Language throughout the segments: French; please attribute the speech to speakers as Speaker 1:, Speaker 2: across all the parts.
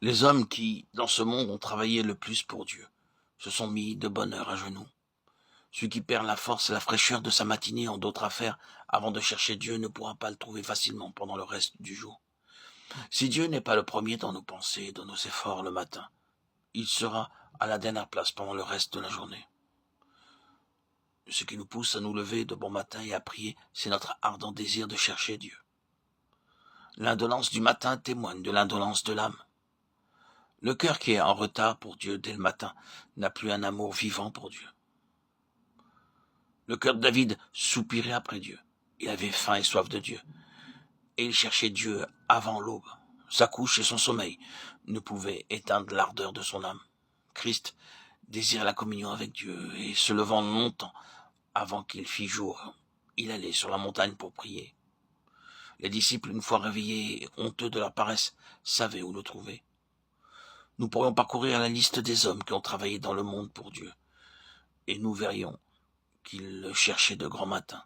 Speaker 1: Les hommes qui, dans ce monde, ont travaillé le plus pour Dieu, se sont mis de bonne heure à genoux. Celui qui perd la force et la fraîcheur de sa matinée en d'autres affaires avant de chercher Dieu ne pourra pas le trouver facilement pendant le reste du jour. Si Dieu n'est pas le premier dans nos pensées et dans nos efforts le matin, il sera à la dernière place pendant le reste de la journée. Ce qui nous pousse à nous lever de bon matin et à prier, c'est notre ardent désir de chercher Dieu. L'indolence du matin témoigne de l'indolence de l'âme. Le cœur qui est en retard pour Dieu dès le matin n'a plus un amour vivant pour Dieu. Le cœur de David soupirait après Dieu. Il avait faim et soif de Dieu. Et il cherchait Dieu avant l'aube. Sa couche et son sommeil ne pouvaient éteindre l'ardeur de son âme. Christ désirait la communion avec Dieu et se levant longtemps avant qu'il fît jour, il allait sur la montagne pour prier. Les disciples, une fois réveillés, honteux de leur paresse, savaient où le trouver. Nous pourrions parcourir la liste des hommes qui ont travaillé dans le monde pour Dieu, et nous verrions qu'ils le cherchaient de grand matin.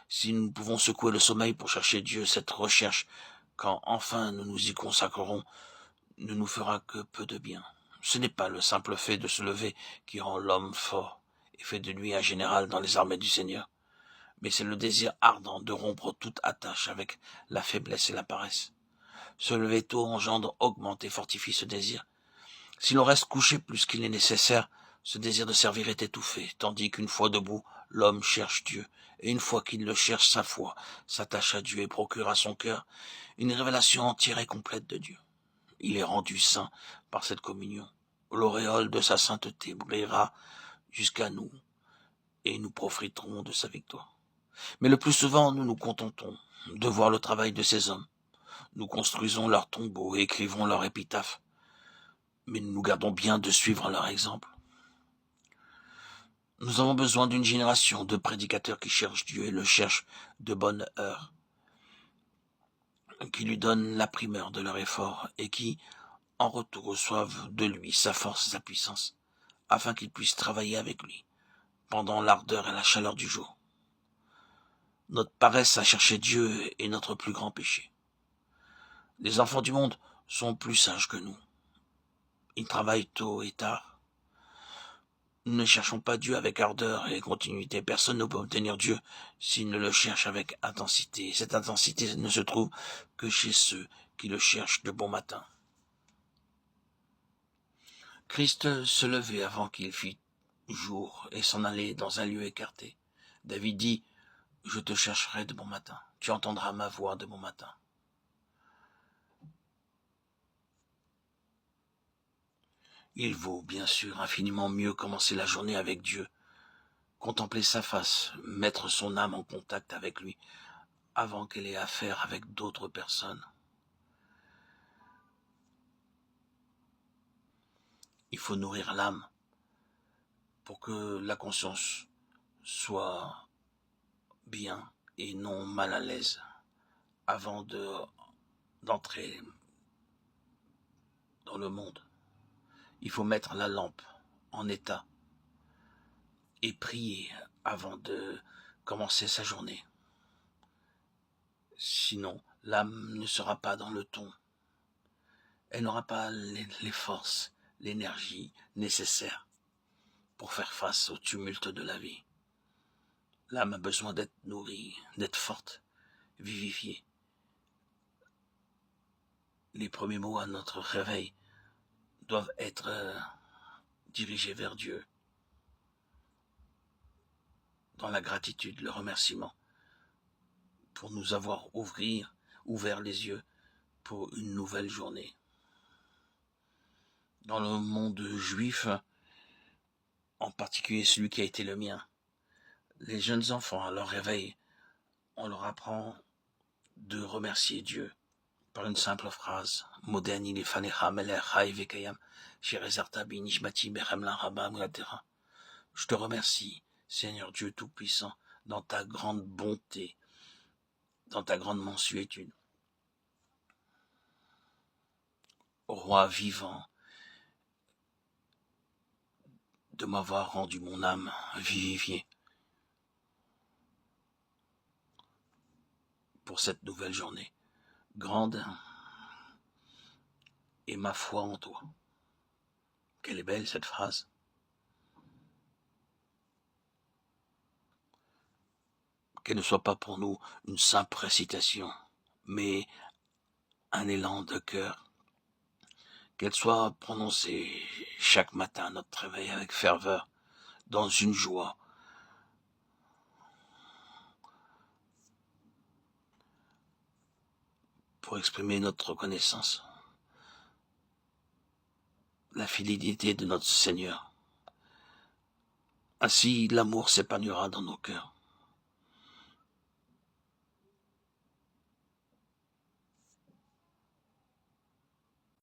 Speaker 1: Si nous pouvons secouer le sommeil pour chercher Dieu, cette recherche, quand enfin nous nous y consacrerons, ne nous fera que peu de bien. Ce n'est pas le simple fait de se lever qui rend l'homme fort et fait de lui un général dans les armées du Seigneur, mais c'est le désir ardent de rompre toute attache avec la faiblesse et la paresse. Se lever tôt engendre, augmente et fortifie ce désir. Si l'on reste couché plus qu'il n'est nécessaire, ce désir de servir est étouffé, tandis qu'une fois debout, l'homme cherche Dieu, et une fois qu'il le cherche, sa foi s'attache à Dieu et procure à son cœur une révélation entière et complète de Dieu. Il est rendu saint par cette communion. L'auréole de sa sainteté brillera jusqu'à nous, et nous profiterons de sa victoire. Mais le plus souvent, nous nous contentons de voir le travail de ces hommes. Nous construisons leurs tombeaux et écrivons leur épitaphe, mais nous nous gardons bien de suivre leur exemple. Nous avons besoin d'une génération de prédicateurs qui cherchent Dieu et le cherchent de bonne heure, qui lui donnent la primeur de leur effort et qui, en retour, reçoivent de lui sa force et sa puissance, afin qu'ils puissent travailler avec lui pendant l'ardeur et la chaleur du jour. Notre paresse à chercher Dieu est notre plus grand péché. Les enfants du monde sont plus sages que nous. Ils travaillent tôt et tard. Nous ne cherchons pas Dieu avec ardeur et continuité. Personne ne peut obtenir Dieu s'il ne le cherche avec intensité. Cette intensité ne se trouve que chez ceux qui le cherchent de bon matin. Christ se levait avant qu'il fît jour et s'en allait dans un lieu écarté. David dit, « Je te chercherai de bon matin. Tu entendras ma voix de bon matin. » Il vaut bien sûr infiniment mieux commencer la journée avec Dieu, contempler sa face, mettre son âme en contact avec lui, avant qu'elle ait affaire avec d'autres personnes. Il faut nourrir l'âme pour que la conscience soit bien et non mal à l'aise avant d'entrer dans le monde. Il faut mettre la lampe en état et prier avant de commencer sa journée. Sinon, l'âme ne sera pas dans le ton. Elle n'aura pas les forces, l'énergie nécessaire pour faire face au tumulte de la vie. L'âme a besoin d'être nourrie, d'être forte, vivifiée. Les premiers mots à notre réveil doivent être dirigés vers Dieu, dans la gratitude, le remerciement, pour nous avoir ouvert les yeux pour une nouvelle journée. Dans le monde juif, en particulier celui qui a été le mien, les jeunes enfants, à leur réveil, on leur apprend de remercier Dieu par une simple phrase. Modeni lefanecha melech chai vekayam, sherezarta bi nishmati berem rabam latera. Je te remercie, Seigneur Dieu Tout-Puissant, dans ta grande bonté, dans ta grande mansuétude. Roi vivant, de m'avoir rendu mon âme vivifiée pour cette nouvelle journée, grande et ma foi en toi. Quelle est belle cette phrase. Qu'elle ne soit pas pour nous une simple récitation, mais un élan de cœur. Qu'elle soit prononcée chaque matin à notre réveil avec ferveur, dans une joie, pour exprimer notre reconnaissance, la fidélité de notre Seigneur. Ainsi, l'amour s'épanouira dans nos cœurs.